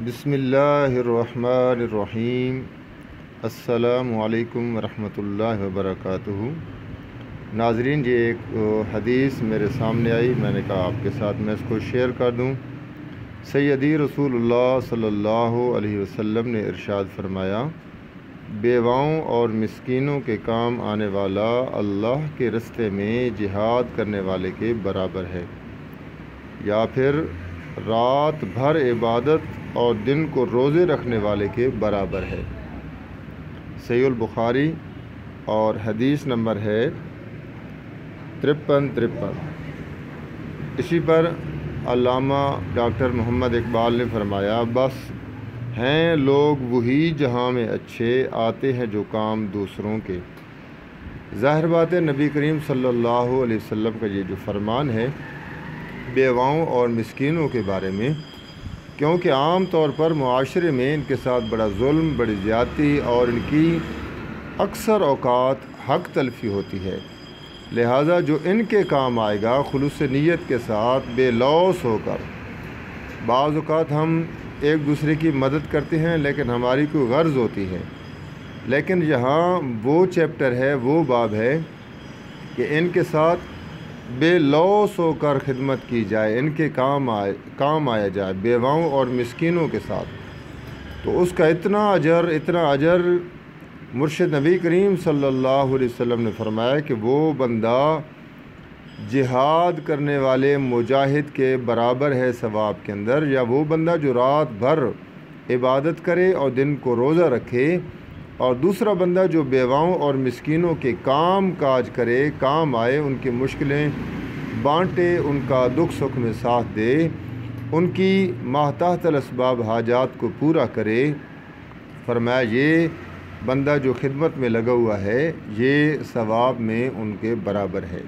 بسم اللہ الرحمن الرحیم۔ السلام علیکم ورحمۃ اللہ وبرکاتہ۔ ناظرین، یہ ایک حدیث میرے سامنے آئی، میں نے کہا آپ کے ساتھ میں اس کو شیئر کر دوں۔ سیدی رسول اللہ صلی اللہ علیہ وسلم نے ارشاد فرمایا، بیواؤں اور مسکینوں کے کام آنے والا اللہ کے رستے میں جہاد کرنے والے کے برابر ہے، یا پھر رات بھر عبادت اور دن کو روزے رکھنے والے کے برابر ہے۔ صحیح البخاری اور حدیث نمبر ہے 5353۔ اسی پر علامہ ڈاکٹر محمد اقبال نے فرمایا، بس ہیں لوگ وہی جہاں میں اچھے، آتے ہیں جو کام دوسروں کے۔ ظاہر بات ہے، نبی کریم صلی اللہ علیہ وسلم کا یہ جو فرمان ہے بیواؤں اور مسکینوں کے بارے میں، کیونکہ عام طور پر معاشرے میں ان کے ساتھ بڑا ظلم، بڑی زیادتی اور ان کی اکثر اوقات حق تلفی ہوتی ہے، لہٰذا جو ان کے کام آئے گا خلوص نیت کے ساتھ بے لوث ہو کر، بعض اوقات ہم ایک دوسرے کی مدد کرتے ہیں لیکن ہماری کوئی غرض ہوتی ہے، لیکن یہاں وہ چیپٹر ہے، وہ باب ہے کہ ان کے ساتھ بے لوث ہو کر خدمت کی جائے، ان کے کام آیا جائے بیواؤں اور مسکینوں کے ساتھ، تو اس کا اتنا اجر مرشد نبی کریم صلی اللہ علیہ وسلم نے فرمایا کہ وہ بندہ جہاد کرنے والے مجاہد کے برابر ہے ثواب کے اندر، یا وہ بندہ جو رات بھر عبادت کرے اور دن کو روزہ رکھے، اور دوسرا بندہ جو بیواؤں اور مسکینوں کے کام کاج کرے، کام آئے، ان کی مشکلیں بانٹے، ان کا دکھ سکھ میں ساتھ دے، ان کی ماتحت الاسباب حاجات کو پورا کرے۔ فرمایا یہ بندہ جو خدمت میں لگا ہوا ہے، یہ ثواب میں ان کے برابر ہے۔